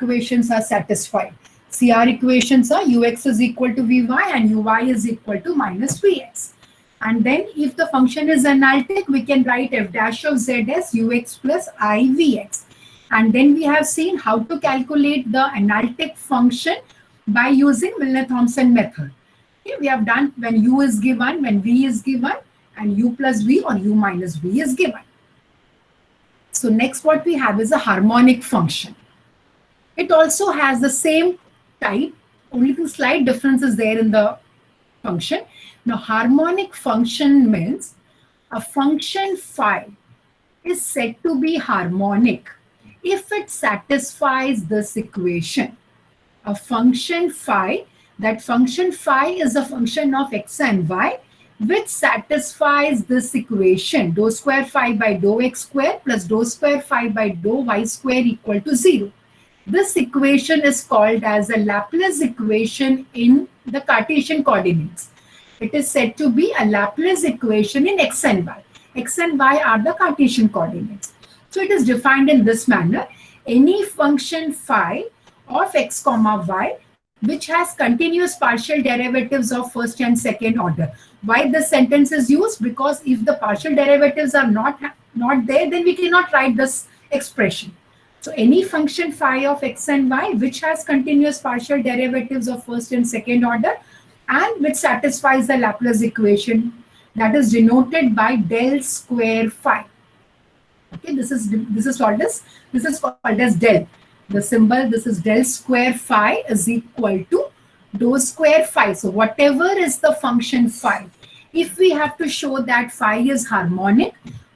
equations are satisfied. CR equations are ux is equal to vy and uy is equal to minus vx. And then if the function is analytic, we can write f dash of z as ux plus I vx. And then we have seen how to calculate the analytic function by using Milner-Thomson method. Okay, we have done when u is given, when v is given, and u plus v or u minus v is given. So next what we have is a harmonic function. It also has the same type, only the slight difference is there in the function. Now harmonic function means a function phi is said to be harmonic if it satisfies this equation. A function phi, that function phi is a function of x and y which satisfies this equation, dou square phi by dou x square plus dou square phi by dou y square equal to 0. This equation is called as a Laplace equation in the Cartesian coordinates. It is said to be a Laplace equation in x and y. X and y are the Cartesian coordinates. So it is defined in this manner. Any function phi of x comma y which has continuous partial derivatives of first and second order. Why this sentence is used? Because if the partial derivatives are not there, then we cannot write this expression. So any function phi of x and y which has continuous partial derivatives of first and second order and which satisfies the Laplace equation, that is denoted by del square phi. Okay, this is called as del. The symbol, this is del square phi is equal to dou square phi. So whatever is the function phi, if we have to show that phi is harmonic,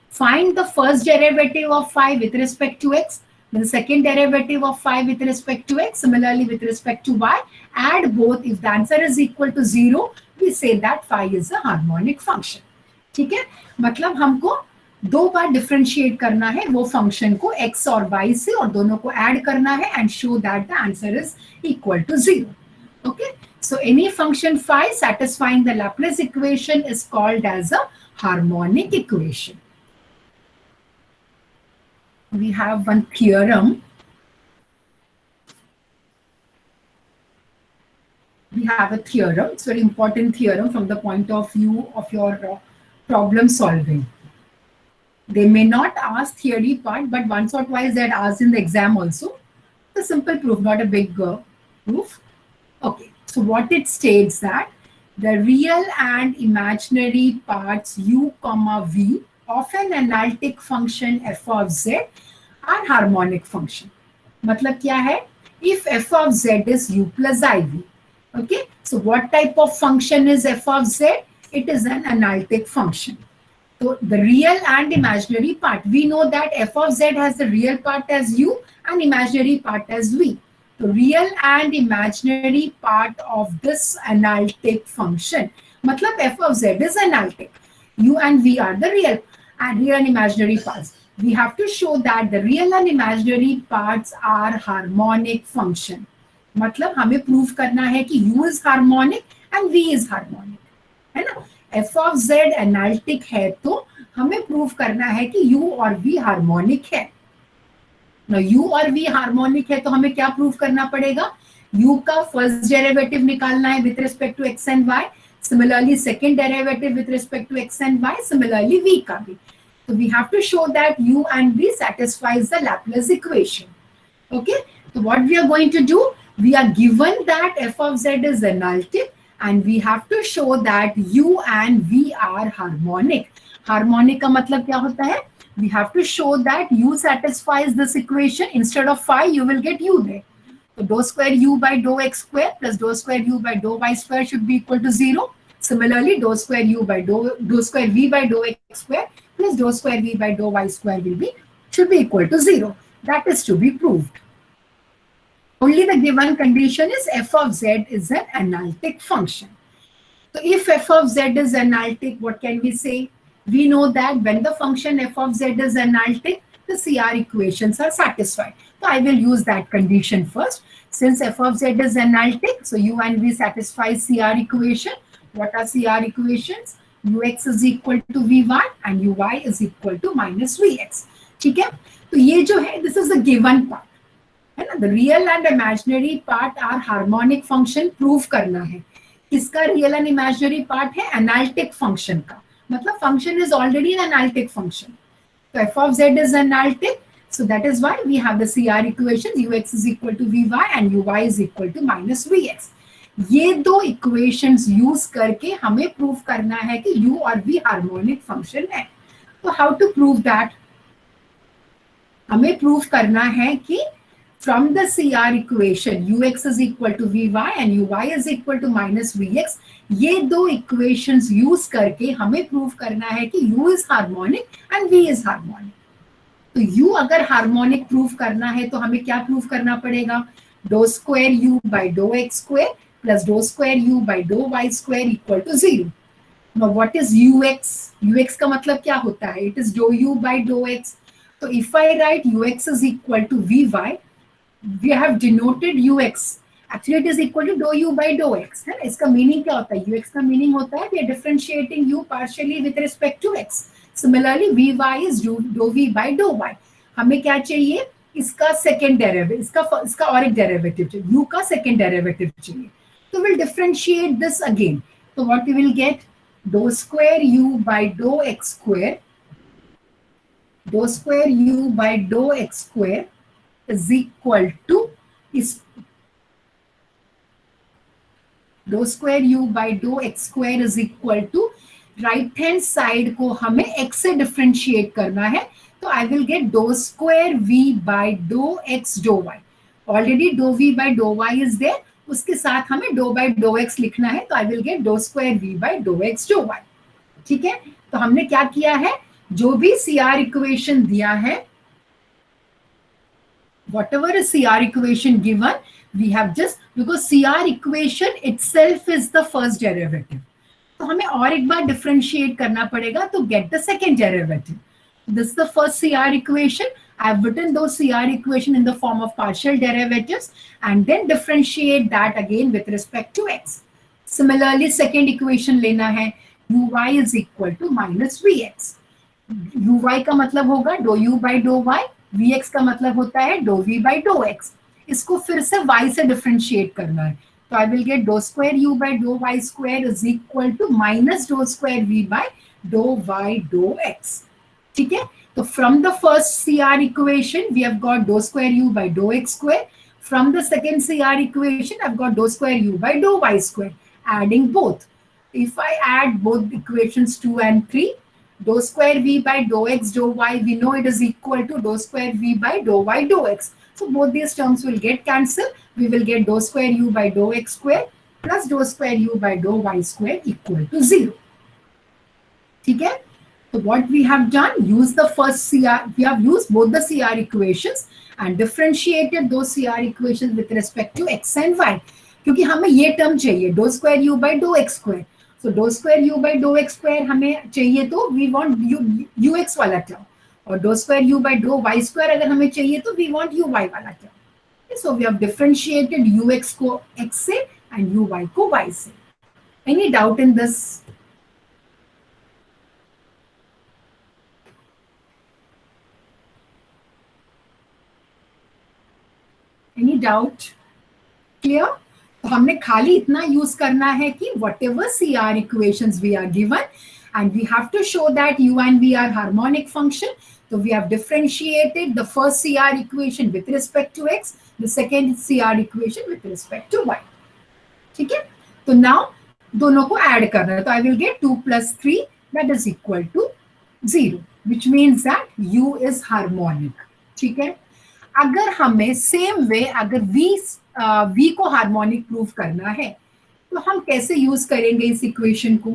find the first derivative of phi with respect to x, then the second derivative of phi with respect to x, similarly with respect to y, add both. If the answer is equal to 0, we say that phi is a harmonic function. ठीक है, मतलब हमको दो बार differentiate करना है वो function को x और y से और दोनों को ऐड करना है and show that the answer is equal to 0. Okay, so any function phi satisfying the Laplace equation is called as a harmonic equation. We have one theorem. We have a theorem. It's a very important theorem from the point of view of your problem solving. They may not ask theory part, but once or twice they had asked in the exam also. It's a simple proof, not a big proof. Okay, so what it states that the real and imaginary parts u comma v of an analytic function f of z are harmonic function. मतलब क्या है? If f of z is u plus iv. Okay, so what type of function is f of z? It is an analytic function. So the real and imaginary part, we know that f of z has the real part as u and imaginary part as v. The real and imaginary part of this analytic function, matlab f of z is analytic. U and v are the real and imaginary parts. We have to show that the real and imaginary parts are harmonic function. मतलब हमें prove करना है कि u is harmonic and v is harmonic, है ना? f of z analytic है तो हमें प्रूव करना है कि u और v हार्मोनिक है. ना u और v हार्मोनिक है तो हमें क्या प्रूव करना पड़ेगा? u का फर्स्ट डेरिवेटिव निकालना है with respect to x and y, similarly second derivative with respect to x and y, similarly v का भी. So we have to show that u and v satisfies the Laplace equation. Okay, so what we are going to do, we are given that f of z is analytic and we have to show that u and v are harmonic. Harmonic का मतलब क्या होता है? We have to show that u satisfies this equation. Instead of phi, you will get u there. So dou square u by dou x square plus dou square u by dou y square should be equal to 0. Similarly, dou square u by dou square v by dou x square plus dou square v by dou y square should be equal to 0. That is to be proved. Only the given condition is f of z is an analytic function. So if f of z is analytic, what can we say? We know that when the function f of z is analytic, the CR equations are satisfied. So I will use that condition first. Since f of z is analytic, so u and v satisfy CR equation. What are CR equations? ux is equal to vy and uy is equal to minus vx. ठीक है? तो ये जो है, this is the given part. है ना. The real and imaginary part are harmonic function prove करना है. किसका रियल एंड इमेजिनरी पार्ट है? एनालिटिक फंक्शन का. मतलब function is already an analytic function. So f of z is analytic. So that is why we have the CR equations ux is equal to vy and uy is equal to minus vx. ये दो equations use करके हमें prove करना है कि u और v harmonic function है. तो हाउ टू प्रूव दैट? हमें प्रूव करना है कि from the CR equation ux is equal to vy and uy is equal to minus vx, ये दो इक्वेशंस यूज करके हमें प्रूव करना है कि u is harmonic and v is harmonic. तो u अगर हार्मोनिक प्रूव करना है तो हमें क्या प्रूव करना पड़ेगा? Dou square u by dou x square plus dou square u by dou y square equal to 0. Now what is ux? ux का मतलब क्या होता है? It is dou u by dou x. So if I write ux is equal to vy, we have denoted ux. Actually it is equal to dou u by dou x. है ना? इसका meaning क्या होता है? ux का meaning होता है we are differentiating u partially with respect to x. Similarly vy is dou v by dou y. हमें क्या चाहिए? इसका सेकेंड डेरिवेटिव, इसका और एक डेरिवेटिव चाहिए, u का सेकेंड डेरिवेटिव चाहिए. तो we'll differentiate this again. So what we will get? Dou square u by dou x square, dou square u by dou x square is equal to is dou square u by dou x square is equal to right hand side को हमें x से differentiate करना है. तो I will get dou square v by dou x dou y. Already dou v by dou y is there, उसके साथ हमें dou by dou x लिखना है. तो I will get dou square v by dou x dou y. ठीक है. तो हमने क्या किया है? जो भी CR इक्वेशन दिया है, whatever is CR equation given, we have just, because CR equation itself is the first derivative. तो हमें और एक बार डिफरेंशिएट करना पड़ेगा to get the second derivative. This is the first CR equation. I have written those CR equation in the form of partial derivatives and then differentiate that again with respect to x. Similarly, second equation लेना है, uy is equal to minus vx. uy का मतलब होगा dou u by dou y, vx का मतलब होता है dou v by dou x. इसको फिर से y से डिफरेंशिएट करना है. तो I will get dou square u by dou y square is equal to minus dou square v by dou y dou x. ठीक है. तो from the first CR equation we have got dou square u by dou x square. From the second CR equation I've got dou square u by dou y square. Adding both. If I add both equations 2 and 3, dou square v by dou x dou y, we know it is equal to dou square v by dou y dou x. So both these terms will get cancelled. We will get dou square u by dou x square plus dou square u by dou y square equal to 0. ठीक है. So what we have done, use the first CR, we have used both the CR equations and differentiated those CR equations with respect to x and y. क्योंकि हमें ये term चाहिए dou square u by dou x square. So dou square u by dou x square हमें चाहिए तो we want ux वाला term, और dou square u by dou y square अगर हमें चाहिए तो we want uy वाला term. So we have differentiated ux को x से and uy को y से. Any doubt in this? Any doubt? Clear? तो हमने खाली इतना यूज करना है कि whatever CR equations we are given and we have to show that u and v are harmonic function. So we have differentiated the first CR equation with respect to x, the second CR equation with respect to y. ठीक है. तो now दोनों को add करना है. तो I will get 2 plus 3 that is equal to 0, which means that u is harmonic. ठीक है. अगर हमें सेम वे अगर v को हार्मोनिक प्रूव करना है तो हम कैसे यूज करेंगे इस इक्वेशन को?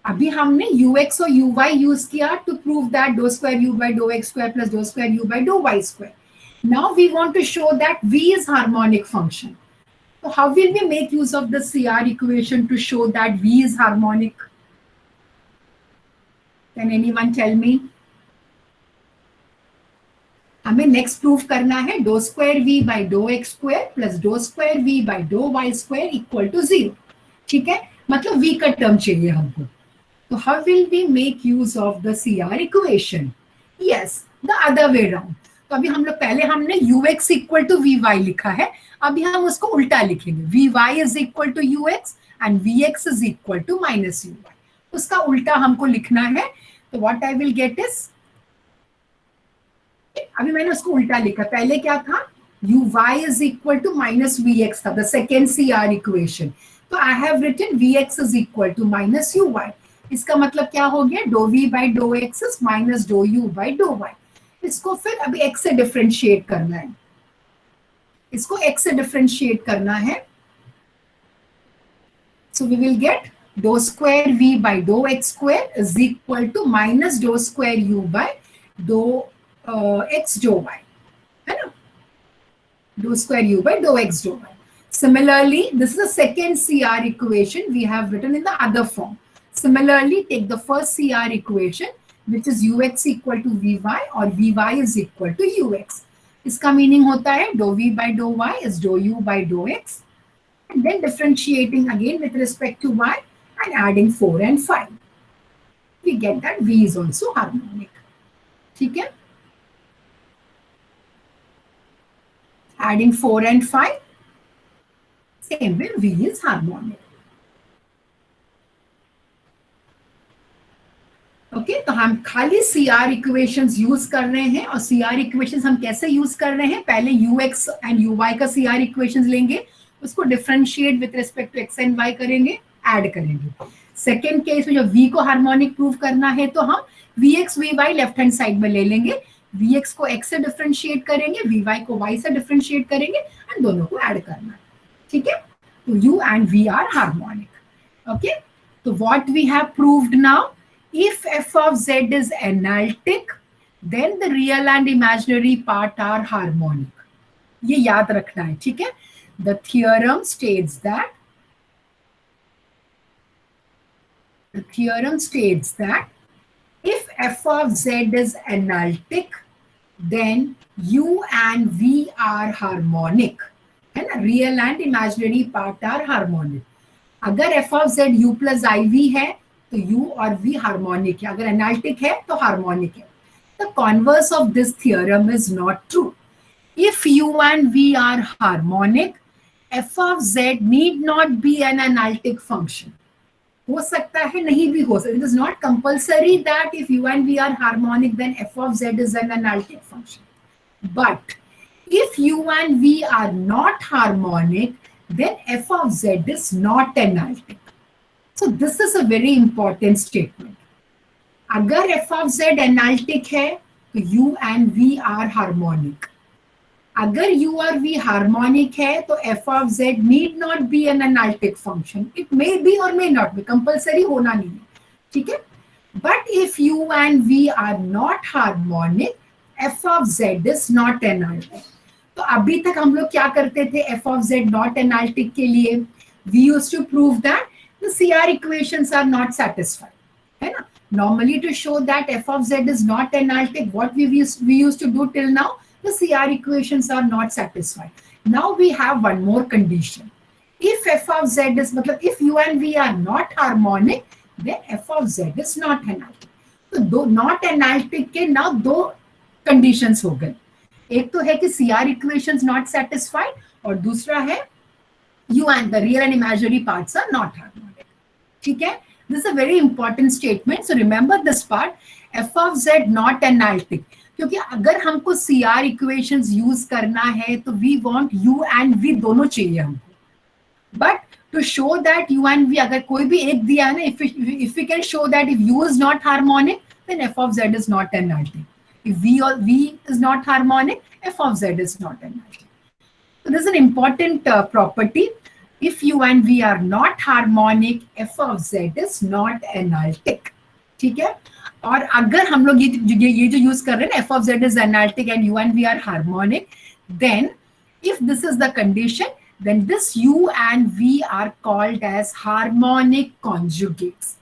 अभी हमने ux और uy यूज किया to prove that dou square u by dou x square plus dou square u by dou y square. Now we want to show that v is harmonic function. So how will we make use of the CR equation to show that v is harmonic? Can anyone tell me? हमें next proof करना है dou square v by dou x square plus dou square v by dou y square equal to 0. ठीक है. मतलब v का term चाहिए हमको. तो how will we make use of the CR equation? Yes, the other way around. तो अभी हम लोग पहले हमने ux equal to V Y लिखा है, अभी हम उसको उल्टा लिखेंगे, V Y is equal to U x and V X is equal to minus you Y, उसका उल्टा हमको लिखना है। तो what I will get is, अभी मैंने उसको उल्टा लिखा, पहले क्या था, U Y is equal to minus V X था, the second C R equation, तो I have written V X is equal to minus you y. इसका मतलब क्या हो गया, dou v by dou x is minus dou u by dou y. इसको फिर अभी x से डिफरेंशिएट करना है, इसको x से डिफरेंशिएट करना है, so we will get dou square v by dou x square is equal to minus dou square u by dou x dou y, है ना, dou square u by dou x dou y. Similarly, this is the second CR equation we have written in the other form. Similarly, take the first CR equation, which is ux equal to vy or vy is equal to ux. इसका meaning होता है dou v by dou y is dou u by dou x, and then differentiating again with respect to y and adding 4 and 5. We get that v is also harmonic. ठीक है, adding 4 and 5, same way v is harmonic. Okay, तो हम खाली सी R equations use कर रहे हैं, और सी R equations हम कैसे यूज कर रहे हैं, पहले u x and u y का सी आर इक्वेशंस लेंगे, उसको differentiate with respect to x and y करेंगे, ऐड करेंगे। सेकेंड केस में जब v को हार्मोनिक प्रूव करना है तो हम V X V Y left hand side में ले लेंगे, वी एक्स को x से डिफरेंशिएट करेंगे, वी वाई को y से डिफरेंशिएट करेंगे, एंड दोनों को ऐड करना है। ठीक है, तो u and v are harmonic. Okay, तो what we have proved now, if f of z is analytic, then the real and imaginary part are harmonic. ये याद रखना है, ठीक है। The theorem states that if f of z is analytic, then u and v are harmonic, है ना, real and imaginary part are harmonic. अगर f of z u plus iv है तो u और v हार्मोनिक है, अगर analytic है तो हार्मोनिक है। The converse of this theorem is not true. If u and v are harmonic, f of z need not be an analytic function. हो सकता है, नहीं भी हो सकता, it is not compulsory that if u and v are harmonic then f of z is an analytic function. But if u and v are not harmonic, then f of z is not analytic. So this is a very important statement. अगर f of z analytic है तो u and v are harmonic. अगर u और v harmonic है तो f of z need not be an analytic function. It may be or may not be, compulsory होना नहीं है, ठीक है। But if u and v are not harmonic, f of z is not analytic. तो अभी तक हम लोग क्या करते थे f of z not analytic के लिए, we used to prove that the CR equations are not satisfied, है ना। Normally to show that f of z is not analytic, what we used to do till now, the CR equations are not satisfied. Now we have one more condition. If f of z is, मतलब if u and v are not harmonic, then f of z is not analytic. तो दो not analytic के now दो conditions हो गए, एक तो है कि CR equations not satisfied, और दूसरा है u and the real and imaginary parts are not harmonic. ठीक है, this is a very important statement, so remember this part, f of z not analytic, क्योंकि अगर हमको CR equations यूज करना है तो we want u and v दोनों चाहिए हमको, but to show that u and v अगर कोई भी एक दिया है ना, if we can show that if u is not harmonic, then f of z is not analytic. If v is not harmonic, f of z is not analytic. So this is an important property. If u and v are not harmonic, f of z is not analytic. ठीक है, और अगर हम लोग ये जो use कर रहे हैं, f of z is analytic and u and v are harmonic, then if this is the condition, then this u and v are called as harmonic conjugates.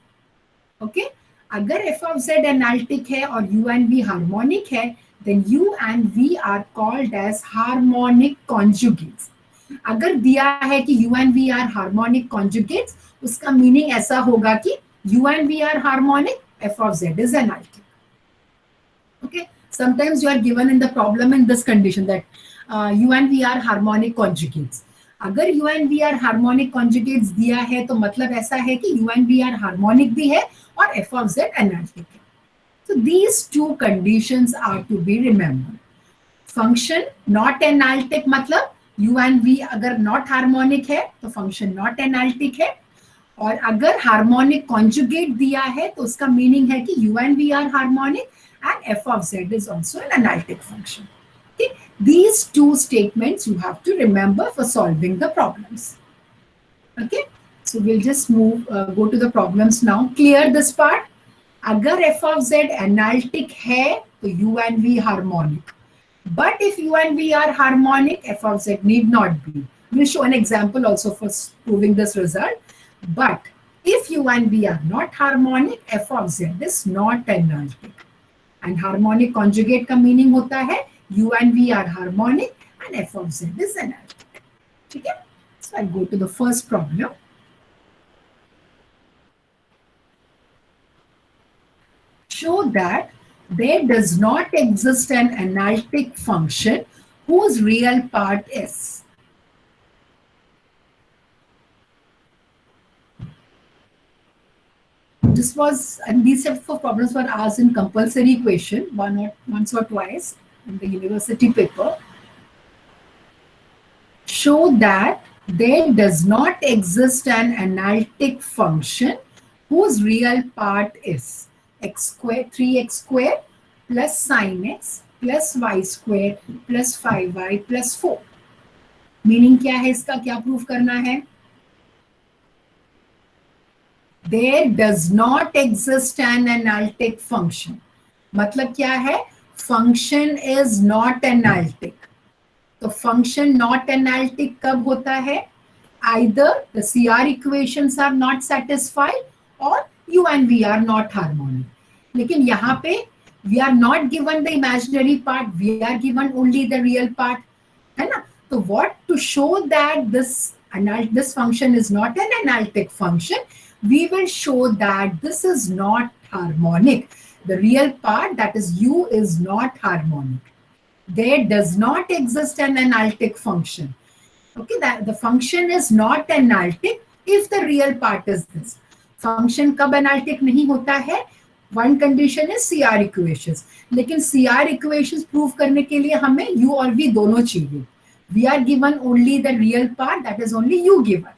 Okay, अगर f of z analytic है और u and v harmonic है, then u and v are called as harmonic conjugates. अगर दिया है कि u and v are harmonic conjugates, उसका meaning ऐसा होगा कि u and v are harmonic, f of z is analytic. Okay, Sometimes you are given in the problem in this condition that u and v are harmonic conjugates. अगर u and v are harmonic conjugates दिया है तो मतलब ऐसा है कि u and v are harmonic भी है और f of z analytic है. So these two conditions are to be remembered. Function not analytic मतलब u and v अगर not harmonic है तो function not analytic है, और अगर हार्मोनिक कॉन्जुगेट दिया है तो उसका मीनिंग है कि u and v are harmonic and f of z is also an analytic function. Okay? These two statements you have to remember for solving the problems. Okay, so we'll just go to the problems now. Clear this part. अगर f of z analytic है तो u and v harmonic. But if u and v are harmonic, f of z need not be. We'll show an example also for proving this result. But if u and v are not harmonic, f of z is not analytic. And harmonic conjugate का meaning होता है u and v are harmonic and f of z is analytic. ठीक है? So I'll go to the first problem. Show that there does not exist an analytic function whose real part is. This was, and these set of problems were asked in compulsory question once or twice in the university paper. Show that there does not exist an analytic function whose real part is x square 3x square plus sin x plus y square plus 5y plus 4. Meaning क्या है इसका, क्या proof करना है? There does not exist an analytic function. मतलब क्या है? Function is not analytic. तो function not analytic कब होता है? Either the CR equations are not satisfied or u and v are not harmonic. लेकिन यहाँ पे we are not given the imaginary part, we are given only the real part, है ना? तो what to show that this function is not an analytic function, we will show that this is not harmonic. The real part, that is u, is not harmonic. There does not exist an analytic function. Okay, that the function is not analytic if the real part is this. Function कब analytic नहीं होता है? One condition is CR equations. लेकिन CR equations prove करने के लिए हमें u और v दोनों चाहिए. We are given only the real part, that is only u given.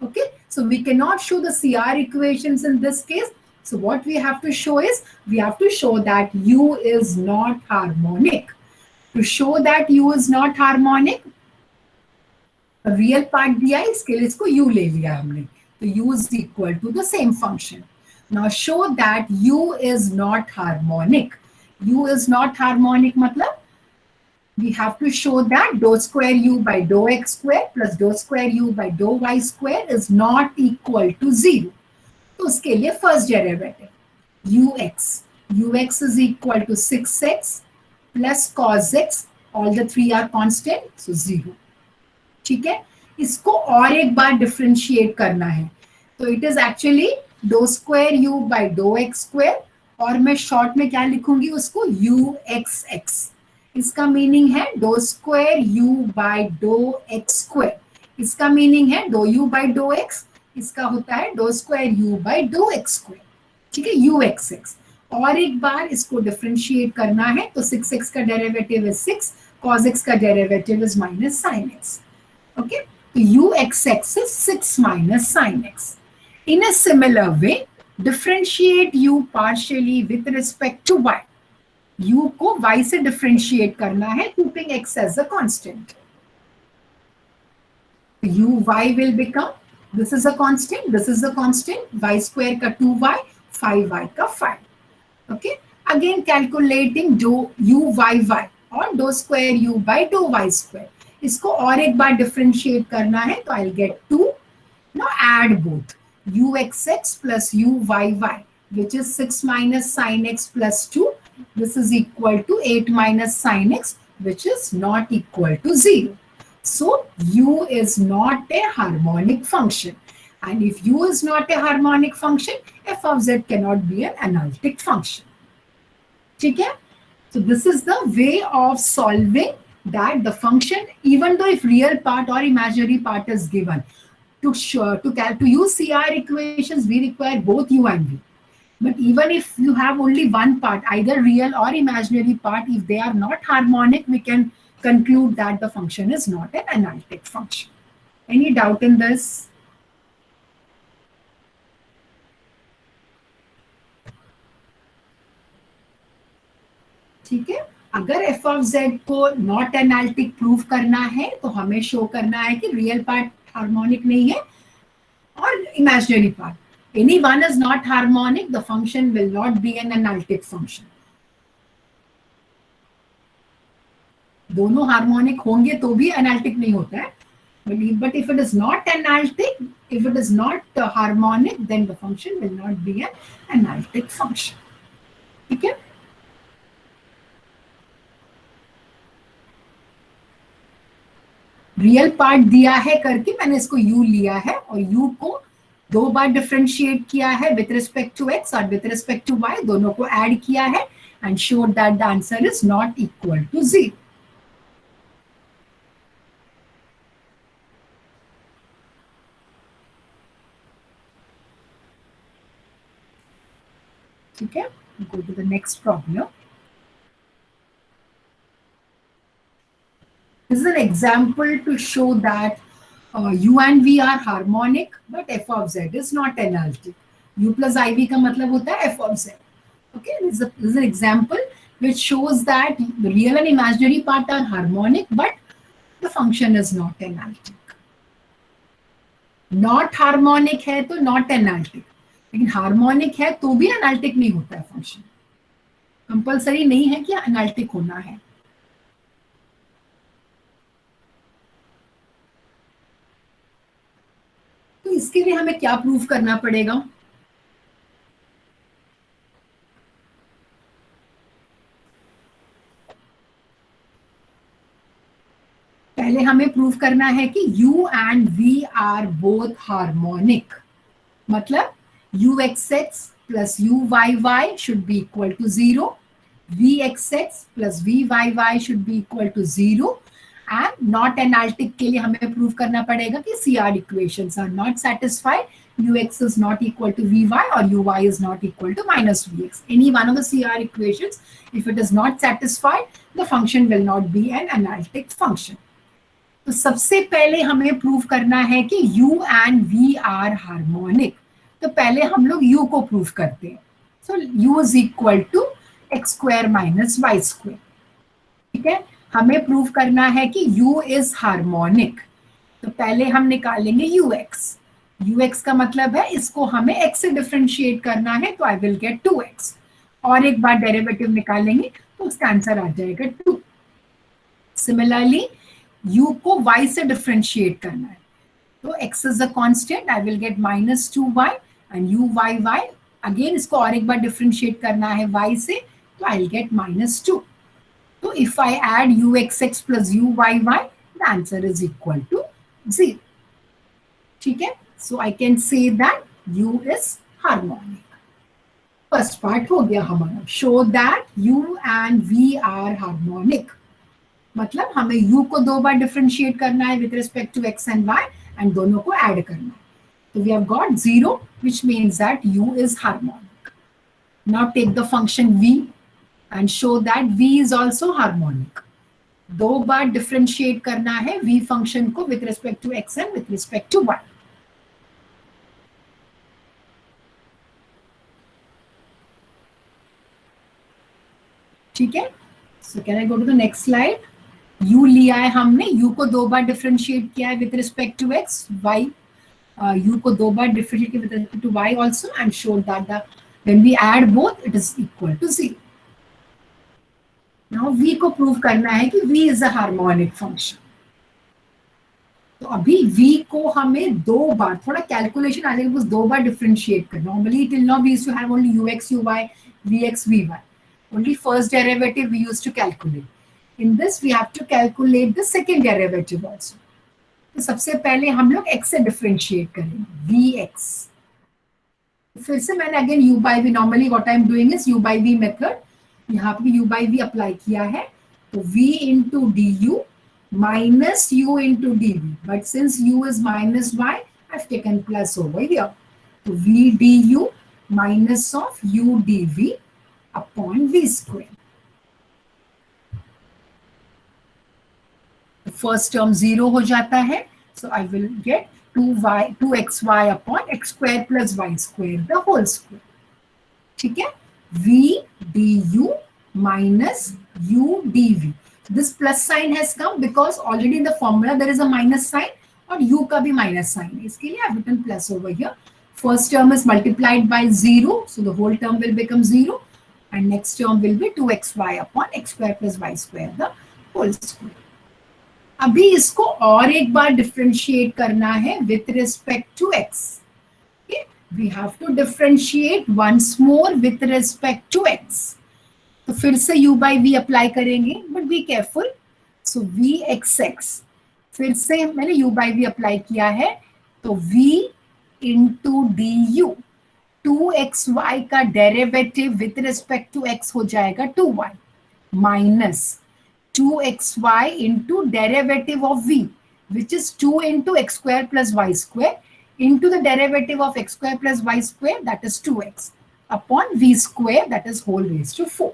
Okay, so we cannot show the CR equations in this case. So what we have to show is, we have to show that u is not harmonic. To show that u is not harmonic, real part दिया है, इसके लिए इसको u ले लिया हमने, तो u is equal to the same function. Now show that u is not harmonic. U is not harmonic मतलब we have to show that dou square u by dou x square plus dou square u by dou y square is not equal to 0. तो उसके लिए first derivative ux is equal to 6x plus cos x, all the three are constant, so 0. ठीक है, इसको और एक बार differentiate करना है, तो it is actually dou square u by dou x square, और मैं शॉर्ट में क्या लिखूंगी उसको, यू एक्स एक्स. इसका मीनिंग है dou square u by dou x square, इसका मीनिंग है dou u by dou x, इसका होता है dou square u by dou x square. ठीक है, यू एक्स एक्स. और एक बार इसको डिफरेंशिएट करना है, तो 6x का डेरिवेटिव इज 6, cos x का derivative is minus sin x. Okay, so ux(x) is 6 minus sin x. In a similar way, differentiate u partially with respect to y. u को y से differentiate करना है, keeping x as a constant. uy will become, this is a constant, this is a constant, y square का 2y, 5y का 5. Okay, again calculating dou uyy और dou square u by dou y square. इसको और एक बार differentiate करना है, तो I get 2. Now add both uxx plus uyy, which is 6 minus sin x plus 2. This is equal to 8 minus sin x, which is not equal to 0. So u is not a harmonic function, and if u is not a harmonic function, f of z cannot be an analytic function. ठीक है, So this is the way of solving that the function, even though if real part or imaginary part is given, to use CR equations, we require both u and v. But even if you have only one part, either real or imaginary part, if they are not harmonic, we can conclude that the function is not an analytic function. Any doubt in this? ठीक है, अगर F of Z को not analytic prove करना है तो हमें show करना है कि रियल पार्ट हार्मोनिक नहीं है और imaginary part any one is not harmonic, the function will not be an analytic function. दोनों हार्मोनिक होंगे तो भी एनालिटिक नहीं होता है. But if it is not analytic, if it is not harmonic, then the function will not be an analytic function. ठीक है. Real part दिया है करके मैंने इसको u लिया है और u को दो बार डिफरेंशिएट किया है विथ रिस्पेक्ट टू x और विथ रिस्पेक्ट टू y, दोनों को ऐड किया है and showed that the answer is not equal to 0. ठीक है, go to the next problem. This is an example to show that u and v are harmonic, but f of z is not analytic. u plus iv का मतलब होता है f of z. Okay, this is an example which shows that the real and imaginary part are harmonic, but the function is not analytic. Not harmonic है तो not analytic, लेकिन harmonic है तो भी एनालिटिक नहीं होता है फंक्शन. कंपलसरी नहीं है कि एनालिटिक होना है. तो इसके लिए हमें क्या प्रूव करना पड़ेगा? पहले हमें प्रूव करना है कि u and v are both harmonic. मतलब uxx plus uyy should be equal to 0, vxx plus vyy should be equal to 0, and not analytic के लिए हमें प्रूव करना पड़ेगा कि CR equations are not satisfied, ux is not equal to vy or uy is not equal to minus vx. Any one of the CR equations, if it is not satisfied, the function will not be an analytic function. तो सबसे पहले हमें prove करना है कि u and v are harmonic. तो पहले हम लोग u को प्रूव करते हैं. So u is equal to x square minus Y square. ठीक है, हमें प्रूव करना है कि u इज हार्मोनिक. तो पहले हम निकालेंगे ux. ux का मतलब है इसको हमें x से डिफरेंशिएट करना है, तो आई विल गेट 2x. और एक बार डेरिवेटिव निकालेंगे तो उसका आंसर आ जाएगा 2. सिमिलरली u को y से डिफरेंशिएट करना है, तो x is a constant, I will get minus 2y and uyy. Again इसको और एक बार डिफरेंशिएट करना है y से, तो I'll get minus 2. So if I add uxx plus uyy, the answer is equal to 0. ठीक है, so I can say that u is harmonic. First part हो गया हमारा. Show that u and v are harmonic. मतलब हमें u को दो बार डिफरेंशिएट करना है with respect to x and y and दोनों को ऐड करना है. So we have got 0, which means that u is harmonic. Now take the function v and show that v is also harmonic. दो बार differentiate करना है v function को with respect to x and with respect to y. ठीक है, so can I go to the next slide? u लिया है हमने, u को दो बार डिफरेंशिएट किया है with respect to x, y u को दो बार डिफरेंशिएट किया with respect to y also, and show that when we add both it is equal to 0. Now v को प्रूव करना है कि v is a harmonic function. तो अभी v को हमें दो बार, थोड़ा कैलकुलेशन आ जाएगा, बस दो बार डिफरेंशिएट करना. Normally till now we used to have only ux uy vx vy. Only first derivative we used to calculate. In this we have to calculate the second derivative also. तो सबसे पहले हम लोग x से differentiate करेंगे vx. फिर से मैंने again u by v, normally what I am doing is u by v method. यहाँ पे u by v अप्लाई किया है, तो v into du minus u into dv, but since u is minus y, I've taken plus over here. So v du minus of u dv upon v square. The first term 0 हो जाता है, so I will get 2xy upon x square plus y square the whole square. ठीक है, v du minus u dv. This plus sign has come because already in the formula there is a minus sign और u का भी minus sign है, इसके लिए I've written plus over here. First term is multiplied by 0, so the whole term will become 0, and next term will be 2xy upon x square plus y square the whole square. अभी इसको और एक बार differentiate करना है with respect to x. We have to differentiate once more with respect to x. तो फिर से u by v apply करेंगे, but be careful. So v xx, फिर से मैंने u by v अप्लाई किया है, तो v इंटू du, 2xy का derivative with respect to x हो जाएगा 2y minus 2xy into derivative of v, which is 2 into x square plus y square into the derivative of x square plus y square, that is 2x, upon v square, that is whole raised to 4.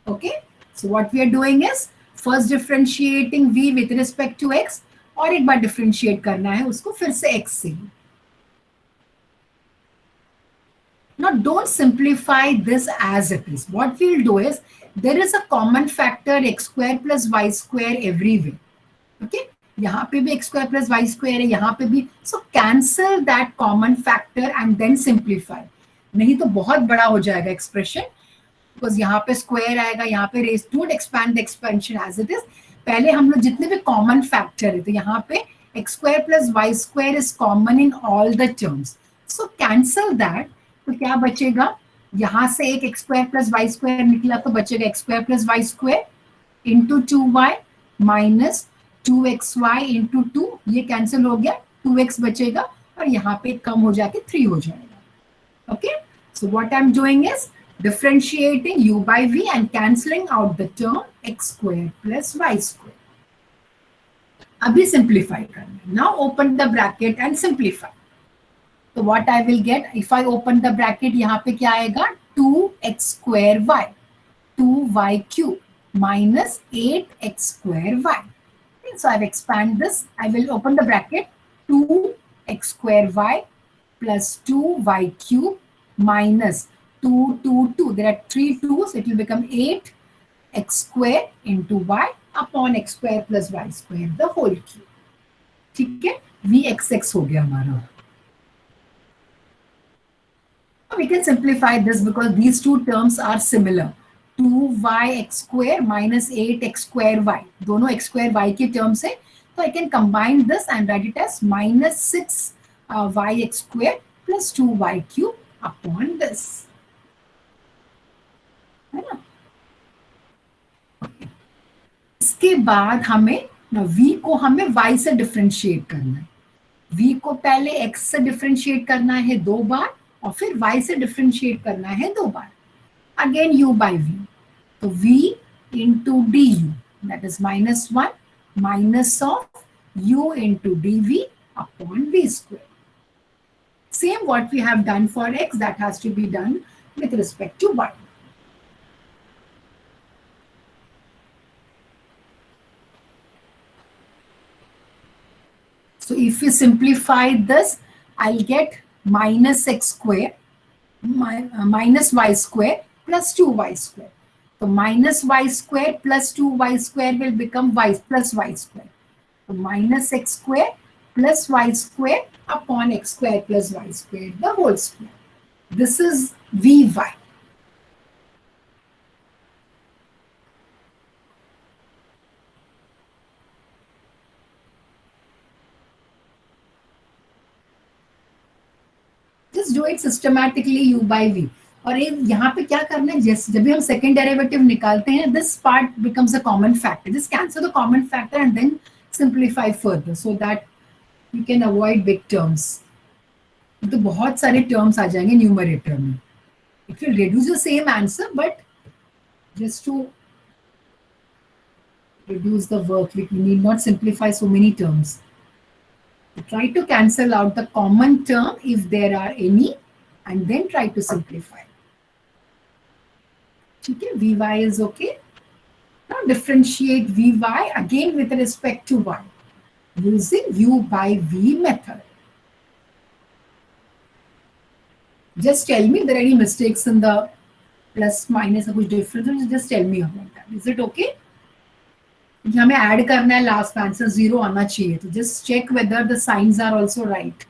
Okay, so what we are doing is first differentiating v with respect to x, और एक बार differentiate करना है उसको फिर से x से. Now don't simplify this as it is. What we'll do is, there is a common factor x square plus y square everywhere. Okay, यहाँ पे भी x square plus y square है, यहाँ पे भी. So cancel that common factor and then simplify. नहीं तो बहुत बड़ा हो जाएगा expression, because यहाँ पे square आएगा, यहाँ पे raise. Don't expand the expansion as it is. पहले हम लोग जितने भी common factor है, तो यहाँ पे x square plus y square is common in all the terms. So cancel that. तो क्या बचेगा, यहां से एक x square plus Y square निकला, तो बचेगा x square plus Y square into 2y minus 2xy into 2, ये कैंसिल हो गया, 2x बचेगा और यहाँ पे कम हो जाके 3 हो जाएगा. Okay, so what I am doing is differentiating u by v and cancelling out the term x square plus y square. अभी सिंप्लीफाई करना है. Now open the bracket and simplify. So what I will get, if I open the bracket, यहाँ पे क्या आएगा, 2x square y, 2y cube minus 8x square y. Okay, so I've expanded this. I will open the bracket, 2x square y plus 2y cube minus 2. There are 3 2's. It will become 8x square into y upon x square plus y square the whole cube. ठीक है, vxx हो गया हमारा. We can simplify this because these two terms are similar. 2yx square minus 8x square y. दोनों x square y के terms है. So I can combine this and write it as minus 6yx square plus 2y cube upon this. है ना? इसके बाद हमें v को हमें y से डिफरेंशिएट करना है. v को पहले x से डिफरेंशिएट करना है 2 बार और फिर y से डिफरेंशिएट करना है 2 बार. अगेन u by v, तो v into du, that is minus 1 minus of u into dv upon v square. Same what we have done for x, that has to be done with respect to y. So if we simplify this, I'll get minus x square minus y square plus 2y square. So minus y square plus 2y square will become y plus y square. So minus x square plus y square upon x square plus y square the whole square. This is vy. Just do it systematically u by v. और यहाँ पे क्या करना है, जैसे जब भी हम सेकेंड डेरिवेटिव निकालते हैं, this part becomes a common factor. Just cancel the common factor and then simplify further so that you can avoid big terms. तो बहुत सारे टर्म्स आ जाएंगे न्यूमरेटर में. It will reduce the same answer, but just to reduce the work, we need not simplify so many terms. Try to cancel out the common term if there are any, and then try to simplify. Okay, Vy is okay. Now differentiate Vy again with respect to y using u by v method. Just tell me if there are any mistakes in the plus minus or कुछ difference. Just tell me about that. Is it okay? हमें add करना है, last answer 0 आना चाहिए, तो just check whether the signs are also right.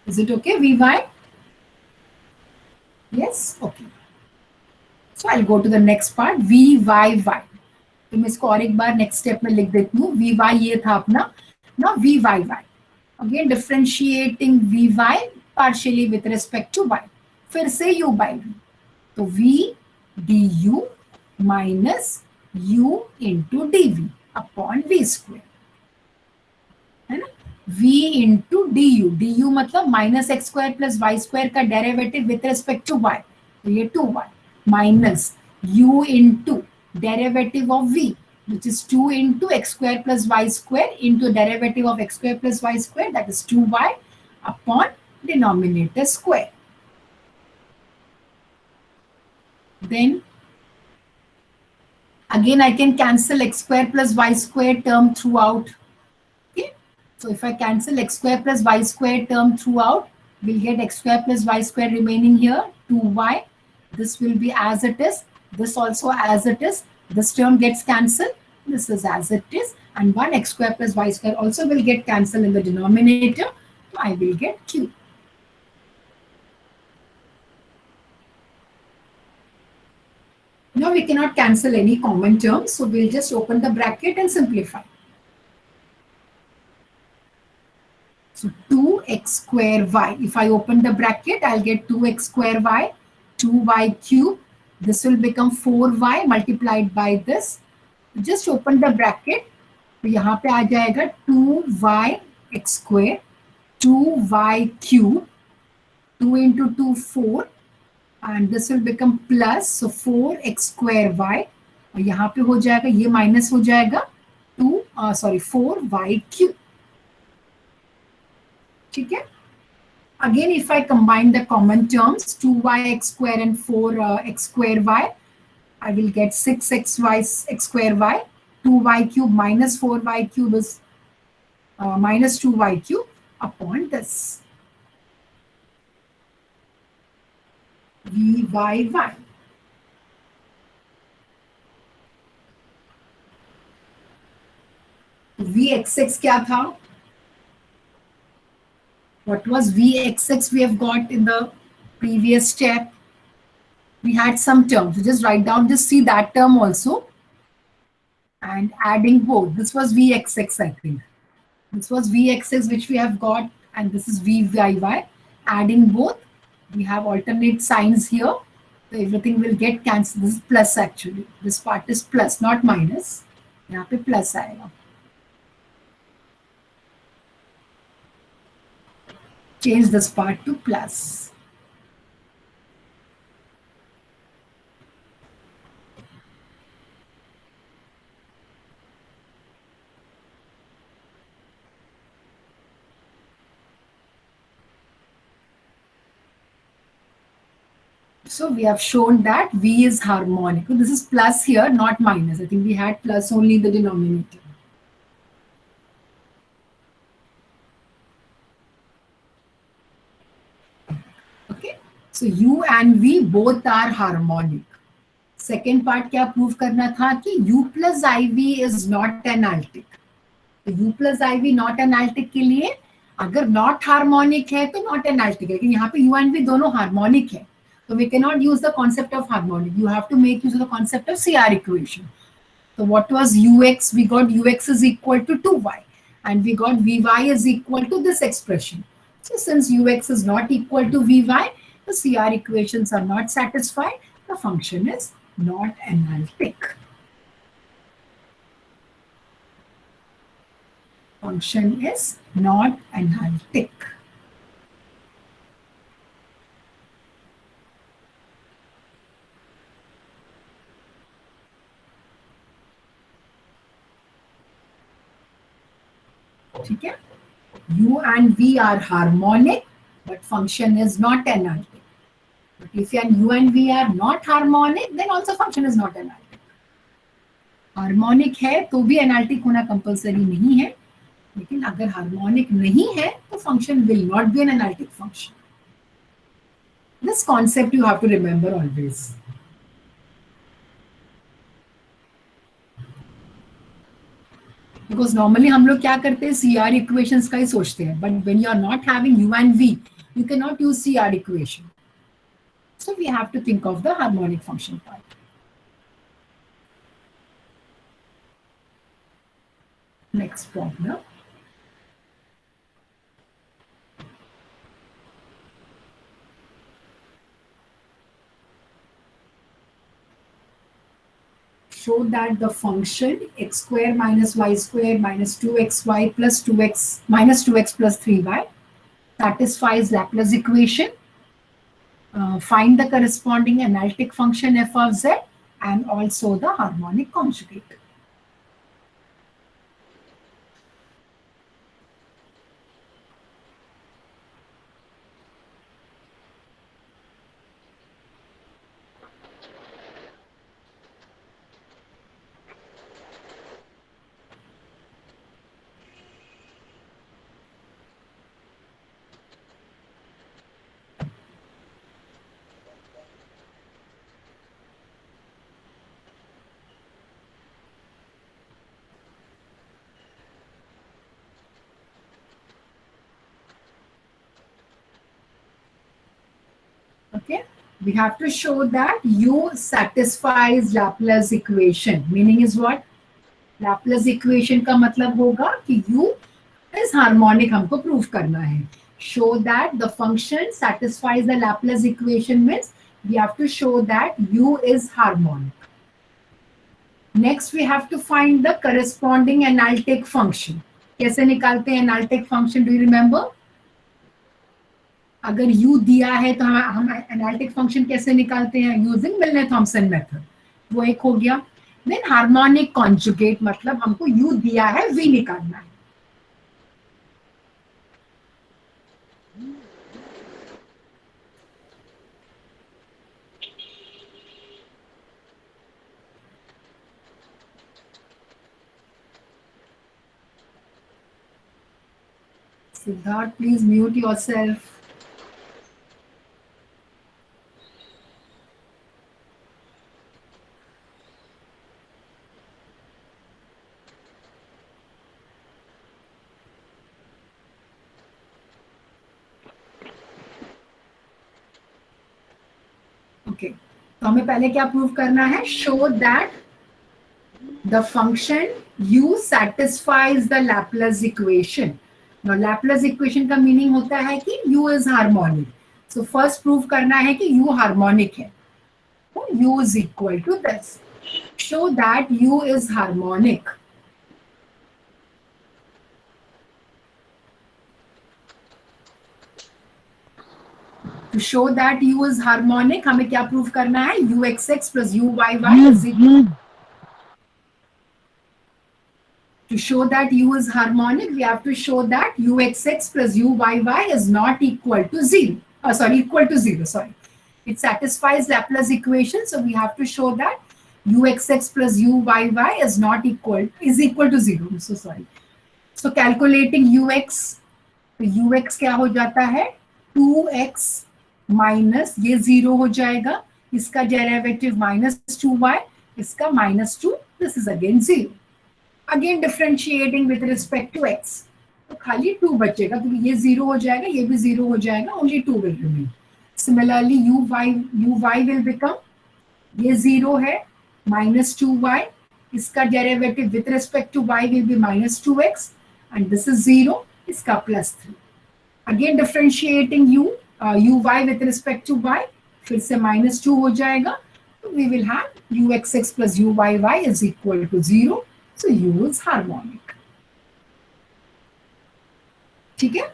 Is it okay, Vy? Yes? Okay. So I'll go to the next part, Vyy. तो मैं इसको और एक बार नेक्स्ट स्टेप में लिख देती हूँ. Vy ये था अपना. Now Vyy. Again differentiating Vy partially with respect to y. फिर से u by v. तो v du minus u into dv upon v square. है ना? v into du मतलब minus X square plus Y square का derivative with respect to y. तो ये 2y minus u into derivative of v, which is 2 into x square plus y square into derivative of x square plus y square, that is 2y upon denominator square. Then again I can cancel x square plus y square term throughout. Okay, so if I cancel x square plus y square term throughout, we'll get x square plus y square remaining here, 2y. This will be as it is, this also as it is, this term gets cancelled, this is as it is, and 1 x square plus y square also will get cancelled in the denominator, so I will get q. Now we cannot cancel any common terms, so we'll just open the bracket and simplify. So 2x square y, if I open the bracket, I'll get 2x square y, 2y cube. This will become 4y multiplied by this. Just open the bracket. तो यहाँ पे आ जाएगा 2y x square, 2y cube, 2 into 2 4, and this will become plus, so 4x square y. और यहाँ पे हो जाएगा, ये माइनस हो जाएगा 4y cube. ठीक है? Again, if I combine the common terms, 2yx square and 4x square y, I will get 6xy x square y. 2y cube minus 4y cube is minus 2y cube upon this. Vyy. Vxx क्या था? What was Vxx we have got in the previous step? We had some terms. So just write down, just see that term also. And adding both. This was Vxx, I think. This was Vxx which we have got, and this is Vyy. Adding both, we have alternate signs here. So everything will get cancelled. This is plus actually. This part is plus, not minus. यहाँ पे plus आएगा. Change this part to plus. So we have shown that V is harmonic. So this is plus here, not minus. I think we had plus only in the denominator. Okay. So U and V both are harmonic. Second part क्या prove करना था कि U plus IV is not analytic. तो U plus IV not analytic के लिए अगर not harmonic है तो not analytic है, लेकिन यहाँ पे U and V दोनों harmonic है. So we cannot use the concept of harmonic. You have to make use of the concept of CR equation. So what was Ux? We got Ux is equal to 2y. And we got Vy is equal to this expression. So since Ux is not equal to Vy, the CR equations are not satisfied. The function is not analytic. function is not analytic. ठीक है? U and V are harmonic, but function is not analytic. But if U and V are not harmonic, then also function is not analytic. Harmonic है तो भी analytic होना compulsory नहीं है, लेकिन अगर हार्मोनिक नहीं है तो function will not be an analytic function. This concept you have to remember always. Because normally हम लोग क्या करते हैं, सीआर इक्वेशंस का ही सोचते हैं, but when you are not having u and v, you can not use CR equation. So we have to think of the harmonic function part. Next problem. Show that the function x square minus y square minus 2xy plus 2x minus 2x plus 3y satisfies Laplace equation. Find the corresponding analytic function f of z and also the harmonic conjugate. Okay, we have to show that U satisfies Laplace equation. Meaning is what? Laplace equation का मतलब होगा कि U is harmonic, हमको prove करना है. Show that the function satisfies the Laplace equation means we have to show that U is harmonic. Next we have to find the corresponding analytic function. कैसे निकालते हैं analytic function? Do you remember? अगर U दिया है तो हम analytic function कैसे निकालते हैं? Using Milne Thomson method. वो एक हो गया. देन हार्मोनिक कॉन्जुगेट मतलब हमको U दिया है, V निकालना है. Siddharth, please mute yourself. Okay, तो हमें पहले क्या प्रूव करना है? Show that the function U satisfies the Laplace equation. Now Laplace equation का मीनिंग होता है कि U is harmonic. So first prove करना है कि U harmonic है. So U is equal to this. Show that U is harmonic. To show that U is harmonic, हमें क्या प्रूव करना है? UXX plus UYY is equal. To show that U is harmonic, we have to show that UXX plus UYY is not equal to 0. Equal to 0. Sorry. It satisfies Laplace equation, so we have to show that UXX plus UYY is equal to 0. I'm so sorry. So calculating UX, तो UX क्या हो जाता है? 2x minus ये 0 हो जाएगा, इसका derivative minus 2y, इसका minus 2, this is again 0. Again differentiating with respect to x, तो खाली 2 बचेगा क्योंकि ये 0 हो जाएगा, ये भी 0 हो जाएगा, only 2 will remain. Similarly uy will become, ये 0 है, माइनस 2y, इसका derivative with respect to y will be minus 2x and this is 0, इसका plus 3. Again differentiating uy with respect to y, फिर से माइनस 2 हो जाएगा, तो we will have uxx plus uyy is equal to 0. So U is harmonic. ठीक है,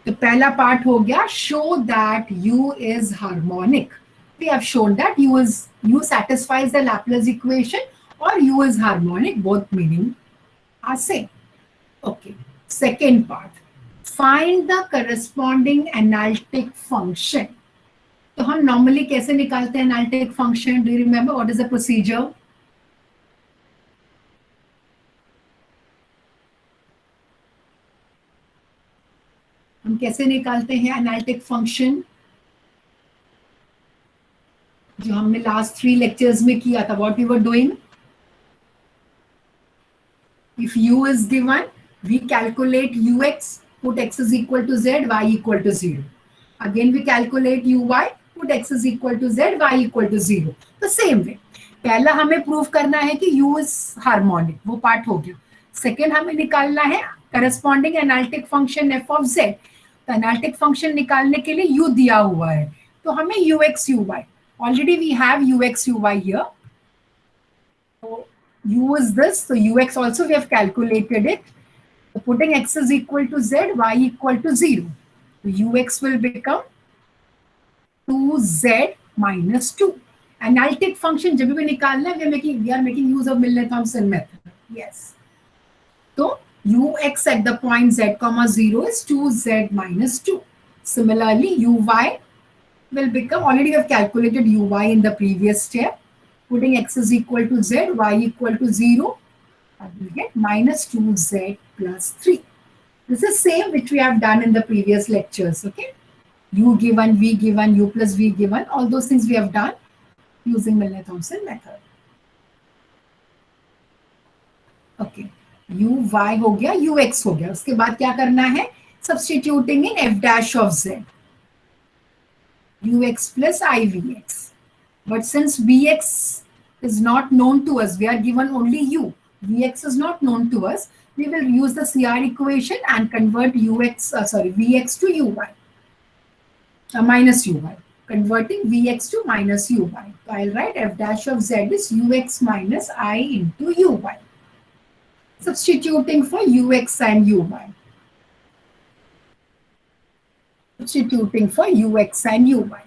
तो पहला पार्ट हो गया, show that u is harmonic. We have shown that u satisfies the Laplace equation or u is harmonic, both meaning are same. Okay, second part, find the corresponding analytic function. तो हम normally कैसे निकालते हैं analytic function? Do you remember what is the procedure? हम कैसे निकालते हैं analytic function? जो हमने लास्ट 3 लेक्चर्स में किया था, what we were doing, if u is given, we calculate ux, put x is equal to z, y equal to 0. Again we calculate uy, put x is equal to z, y equal to 0. The same way, पहला हमें prove करना है कि u is harmonic, वो part हो गया. Second हमें निकालना है corresponding analytic function f of z. तो एनालिटिक फंक्शन निकालने के लिए u दिया हुआ है, तो हमें ux uy, already we have ux uy here. So u is this, so ux also we have calculated it. So putting x is equal to z, y equal to 0. So ux will become 2z minus 2. Analytic function जब भी निकालना है, we are making use of Milne-Thomson method. Yes. So ux at the point z comma 0 is 2z minus 2. Similarly, uy will become, already we have calculated uy in the previous step. Putting x is equal to z, y equal to 0, and we get minus 2z plus 3. This is same which we have done in the previous lectures, okay? U given, V given, U plus V given, all those things we have done using Milne-Thomson method. Okay, uy हो गया, ux हो गया. उसके बाद क्या करना है? Substituting in f dash of z. ux plus ivx. But since Vx is not known to us, we are given only u. Vx is not known to us. We will use the CR equation and convert Vx to uy. Minus uy. Converting Vx to minus uy. So I'll write f dash of z is ux minus I into uy. Substituting for ux and uy. Substituting for ux and uy.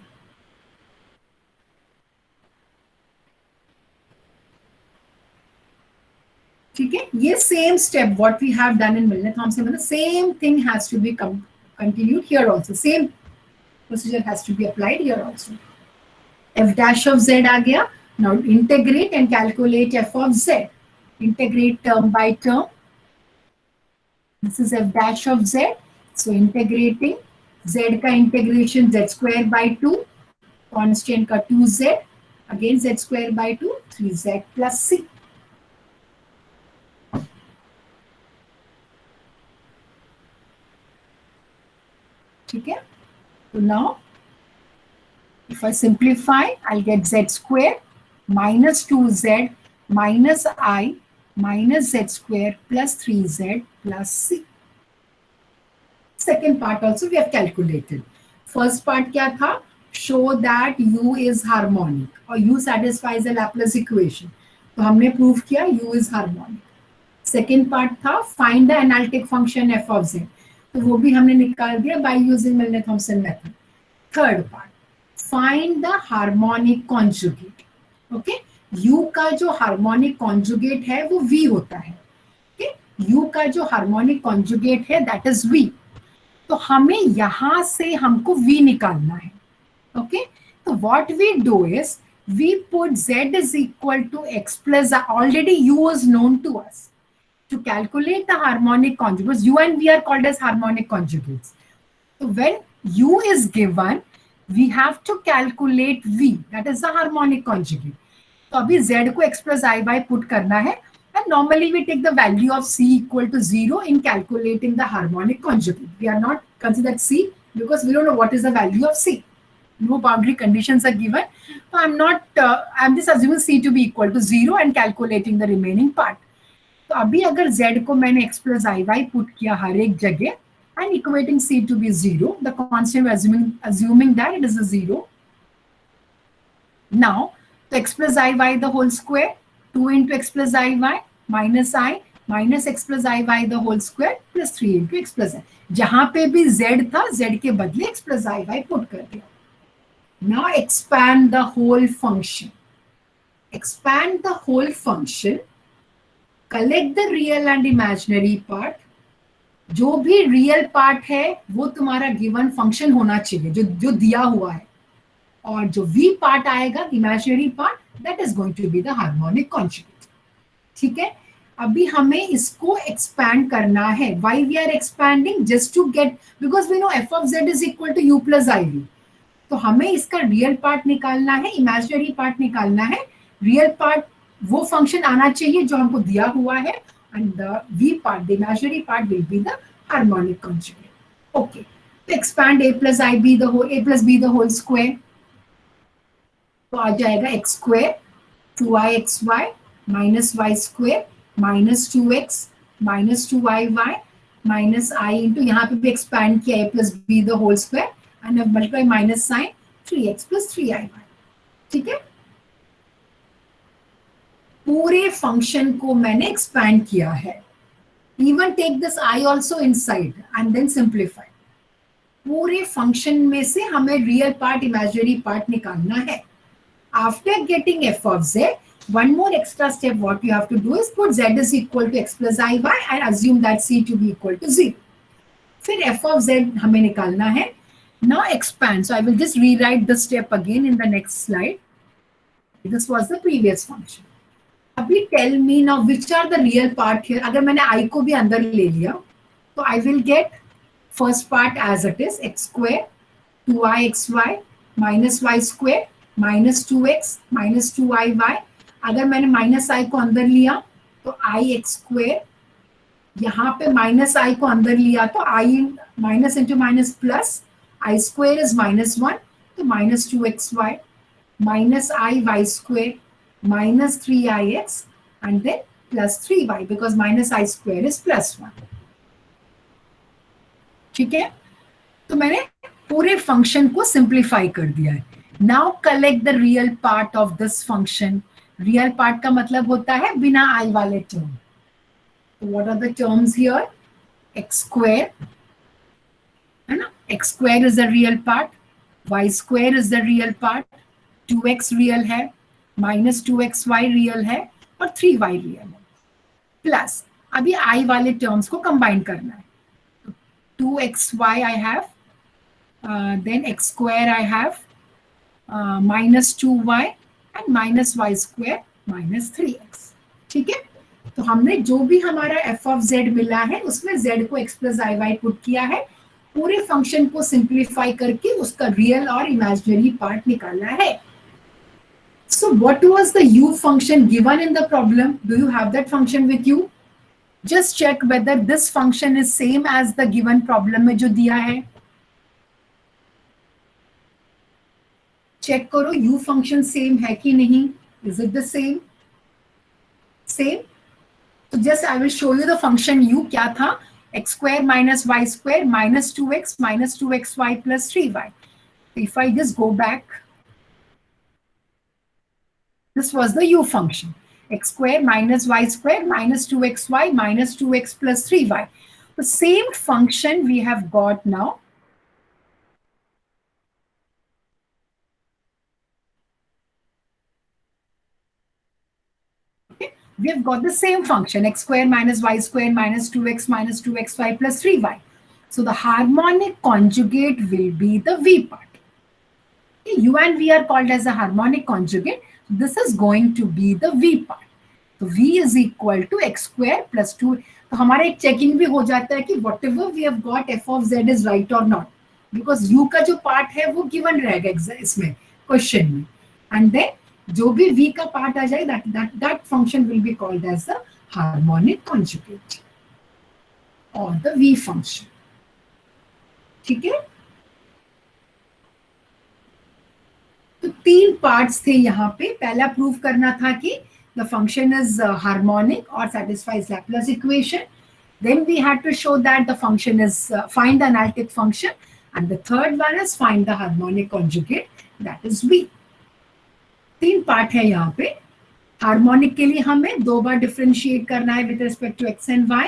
ठीक है, ये same step what we have done in Milne Thomson, मतलब same thing has to be continued here also. Same procedure has to be applied here also. f dash of z आ गया. Now integrate and calculate f of z. Integrate term by term. This is f dash of z. So integrating z का integration z square by 2, constant का 2z, again z square by 2, 3z plus c. ठीक है, तो now if I simplify, I'll get z square minus 2z minus I minus z square plus 3z plus c. Second part also we have calculated. First part क्या था? Show that u is harmonic or u satisfies the Laplace equation. तो हमने prove किया u is harmonic. Second part था find the analytic function f of z. तो वो भी हमने निकाल दिया by using Milne-Thomson method. Third part, find the harmonic conjugate. Okay, u का जो harmonic conjugate है वो v होता है. Okay, u का जो harmonic conjugate है that is v. तो हमें यहाँ से हमको v निकालना है. Okay, तो what we do is we put z is equal to x plus, already u is known to us. To calculate the harmonic conjugates, u and v are called as harmonic conjugates. So when u is given, we have to calculate v, that is the harmonic conjugate. तो अभी z को x plus iy put करना है, and normally we take the value of c equal to 0 in calculating the harmonic conjugate. We are not considered c because we don't know what is the value of c. No boundary conditions are given. So I'm just assuming c to be equal to 0 and calculating the remaining part. तो अभी अगर z को मैंने x plus iy put किया हर एक जगह and equating c to be 0, the constant assuming that it is a 0. Now, तो x plus iy the whole square, 2 into x plus iy minus I minus X plus I Y the whole square plus 3 into X plus I. जहां पे भी z था, z के बदले X plus आई Y put कर दिया. Now expand the whole function. Expand the whole function. Collect the real and imaginary part. जो भी रियल पार्ट है वो तुम्हारा गिवन फंक्शन होना चाहिए, जो जो दिया हुआ है. और जो v पार्ट आएगा, imaginary part, that is going to be the harmonic conjugate. ठीक है. अभी हमें इसको एक्सपैंड करना है. Why we are expanding? Just to get, because we know f of z is equal to u plus i v. तो हमें इसका रियल पार्ट निकालना है, इमेजिनरी पार्ट निकालना है. रियल पार्ट वो फंक्शन आना चाहिए जो हमको दिया हुआ है, and the v part, the imaginary part will be the harmonic conjugate. Okay. तो expand a plus I B the whole, a plus B the whole square. तो आ जाएगा X square 2ixy minus Y square minus 2x minus 2iy minus i into, यहाँ पे भी expand किया a plus B the whole square and multiply minus sign 3x plus 3iy. ठीक है. पूरे फंक्शन को मैंने एक्सपैंड किया है. Even take this i also inside and then simplify. पूरे फंक्शन में से हमें रियल पार्ट, इमेजिनरी पार्ट निकालना है. After getting f of z, one more extra step what you have to do is put z is equal to x plus iy and assume that c to be equal to 0. फिर f of z हमें निकालना है. Now expand. So I will just rewrite this step again in the next slide. This was the previous function. अभी tell me now which are the real part here. अगर मैंने i को भी अंदर ले लिया तो I will get first part as it is, x square 2ixy minus y square minus 2x minus 2iy. अगर मैंने माइनस आई को अंदर लिया तो आई एक्स स्क्वेयर, यहाँ पे माइनस आई को अंदर लिया तो I minus into minus plus, I square is minus 1, तो minus 2xy minus I Y square minus 3ix and then plus 3y because minus I square is plus 1. ठीक है. तो मैंने पूरे फंक्शन को सिंप्लीफाई कर दिया है. Now collect the real part of this function. Real part का मतलब होता है बिना i वाले term. What are the terms here? X square, है ना? X square is the real part. Y square is the real part. 2x real है, minus 2xy real है और 3y real है. Plus अभी i वाले terms को combine करना है. 2xy I have, then x square I have. Minus 2y and minus Y square minus 3x. ठीक है. तो हमने जो भी हमारा f ऑफ z मिला है उसमें z को x प्लस आई वाई पुट किया है. पूरे फंक्शन को सिंप्लीफाई करके उसका रियल और इमेजिनरी पार्ट निकालना है. So what was the u function given in the problem? Do you have that function with you? Just check whether this function is same as the given problem में जो दिया है. Check करो u function same है कि नहीं. Is it the same? Same. तो just I will show you the function u क्या था. X square minus Y square minus 2x minus 2xy plus 3y. If I just go back, this was the u function. X square minus Y square minus 2xy minus 2x plus 3y. The same function we have got now. We have got the same function, x square minus y square minus 2x minus 2xy plus 3y. So the harmonic conjugate will be the v part. Okay, u and v are called as a harmonic conjugate. This is going to be the v part. So v is equal to x square plus 2. तो हमारा एक checking भी हो जाता है कि whatever we have got f of z is right or not, because u का जो पार्ट है वो गिवन रहेगा इसमें क्वेश्चन में, एंड देन जो भी v का पार्ट आ जाए that function will be called as the harmonic conjugate or the v function. ठीक है. तो तीन पार्ट्स थे यहाँ पे. पहला प्रूव करना था कि the function is harmonic or satisfies Laplace equation. Then we had to show that the function is find the analytic function, and the third one is find the harmonic conjugate, that is v. तीन part है यहाँ पे. Harmonic के लिए हमें 2 बार differentiate करना है with respect to x and y.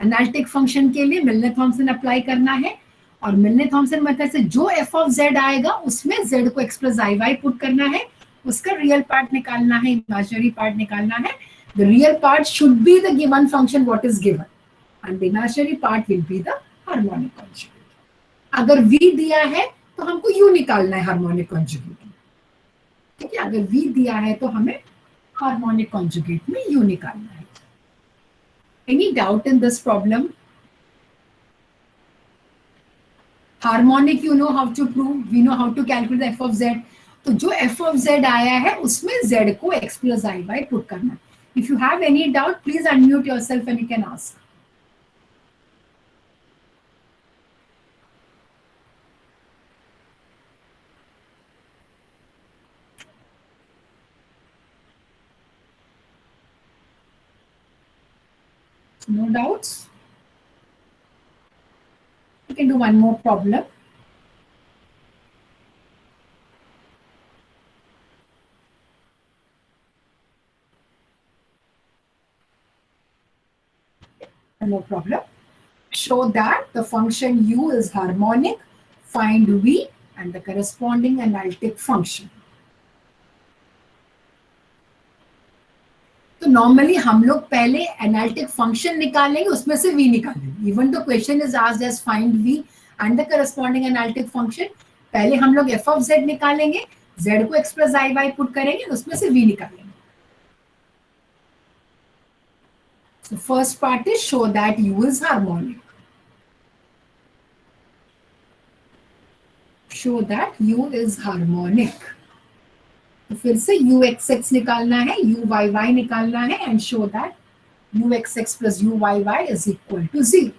Analytic function के लिए मिलने थॉम्सन अप्लाई करना है, और मिलने थॉम्सन मेथड से जो एफ ऑफ जेड आएगा उसमें जेड को एक्स प्लस आई वाई पुट करना है, उसका रियल पार्ट निकालना है, इमेजिनरी पार्ट निकालना है। The real part should be the given function what is given, and the imaginary part will be the harmonic conjugate. अगर वी दिया है तो हमको यू निकालना है हार्मोनिक कॉन्जुगेट। ठीक है, अगर वी दिया है तो हमें हार्मोनिक कॉन्जुगेट में यू निकालना है। Any doubt in this problem? Harmonic you know how to prove, we know how to calculate f of z. तो जो एफ ऑफ जेड आया है उसमें जेड को एक्स प्लस आई वाई पुट करना है। If you have any doubt please unmute yourself and you can ask. No doubts? You can do one more problem. No problem. Show that the function u is harmonic. Find v and the corresponding analytic function. तो normally हम लोग पहले analytic function निकालेंगे, उसमें से v निकालेंगे। Even the question is asked as find v and the corresponding analytic function. पहले हम लोग f ऑफ z निकालेंगे, z को x प्लस आई वाई पुट करेंगे, उसमें से v निकालेंगे। So first part is show that u is harmonic. Show that u is harmonic. तो फिर से u x x निकालना है, u y y निकालना है, and show that u x x plus u y y is equal to 0.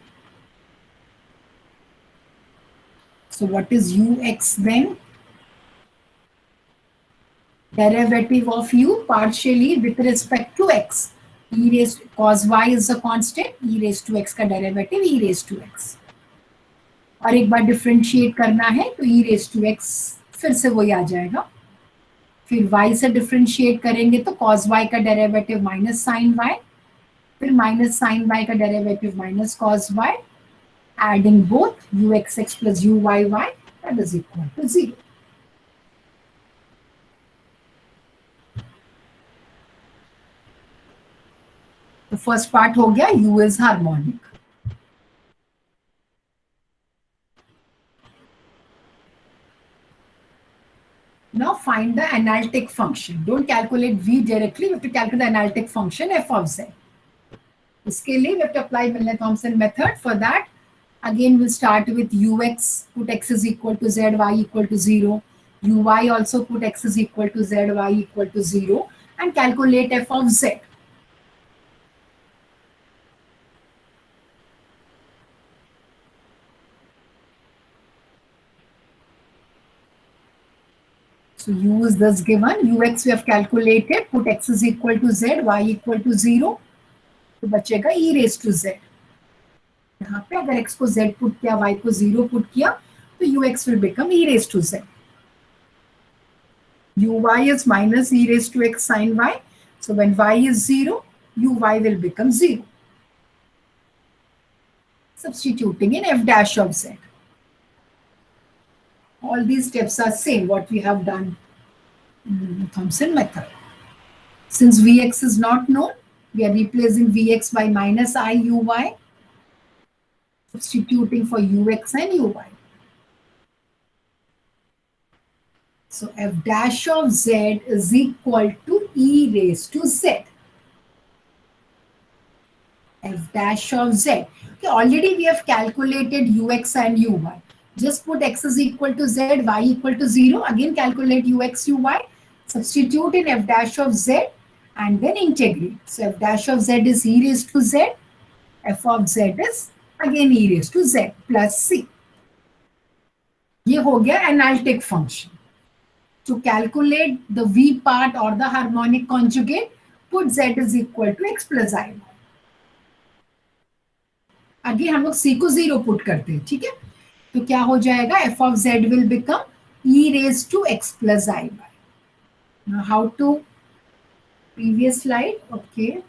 So what is u x then? Derivative of u partially with respect to x. E raised cos y is a constant, e raised to x का derivative e raised to x, और एक बार differentiate करना है तो e raised to x फिर से वही आ जाएगा। फिर y से डिफरेंशिएट करेंगे तो cos y का डेरिवेटिव माइनस साइन y, फिर माइनस साइन y का derivative minus cos y, adding both u x x plus u y y that is equal to 0। तो फर्स्ट पार्ट हो गया, u इज harmonic. Now find the analytic function. Don't calculate v directly. We have to calculate the analytic function f of z. इसके लिए we have to apply Milne-Thomson method. For that, again we'll start with ux. Put x is equal to z, y equal to 0. Uy also put x is equal to z, y equal to 0, and calculate f of z. So u is thus given, ux we have calculated, put x is equal to z, y equal to 0, तो बचेगा e raised to z। यहाँ पे अगर x को z put किया, y को 0 put किया, तो ux will become e raised to z। uy is minus e raised to x sin y, so when y is 0, uy will become 0, substituting in f dash of z. All these steps are same what we have done in Thomson method. Since Vx is not known, we are replacing Vx by minus I uy, substituting for ux and uy. So f dash of z is equal to e raised to z. F dash of z. Okay, already we have calculated ux and uy. Just put x is equal to z, y equal to 0. Again calculate ux, uy. Substitute in f dash of z and then integrate. So f dash of z is e raised to z. F of z is again e raised to z plus c. ये हो गया analytic function. To calculate the v part or the harmonic conjugate, put z is equal to x plus i. आगे हम लोग c को 0 put करते हैं, ठीक है? तो क्या हो जाएगा, f of z will become e raised to x plus i y. Now how to Previous slide. Okay.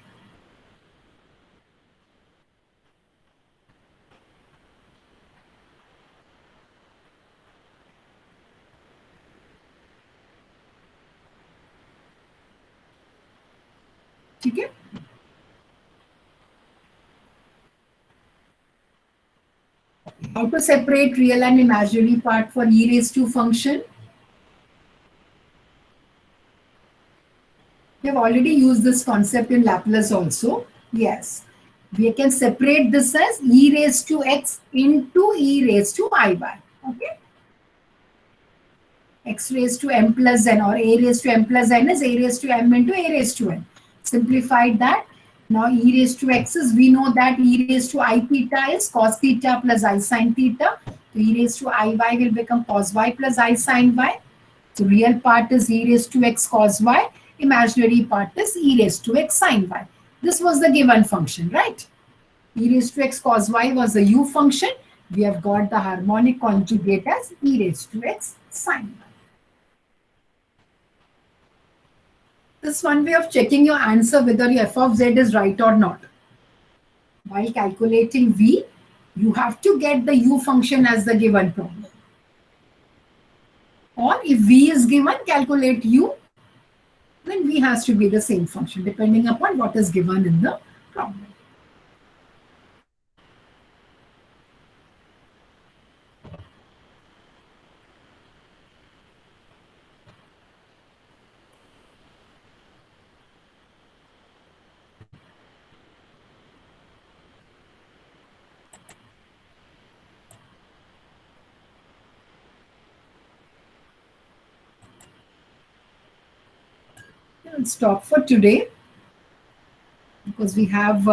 ठीक है. How to separate real and imaginary part for e raised to function? We have already used this concept in Laplace also. Yes. We can separate this as e raised to x into e raised to iy. Okay. X raised to m plus n, or a raised to m plus n is a raised to m into a raised to n. Simplified that. Now e raised to x is, we know that e raised to I theta is cos theta plus I sin theta. So e raised to iy will become cos y plus I sin y. So real part is e raised to x cos y. Imaginary part is e raised to x sin y. This was the given function, right? E raised to x cos y was the u function. We have got the harmonic conjugate as e raised to x sin y. This is one way of checking your answer whether your f of z is right or not. While calculating v, you have to get the u function as the given problem. Or if v is given, calculate u, then v has to be the same function depending upon what is given in the problem. We'll stop for today because we have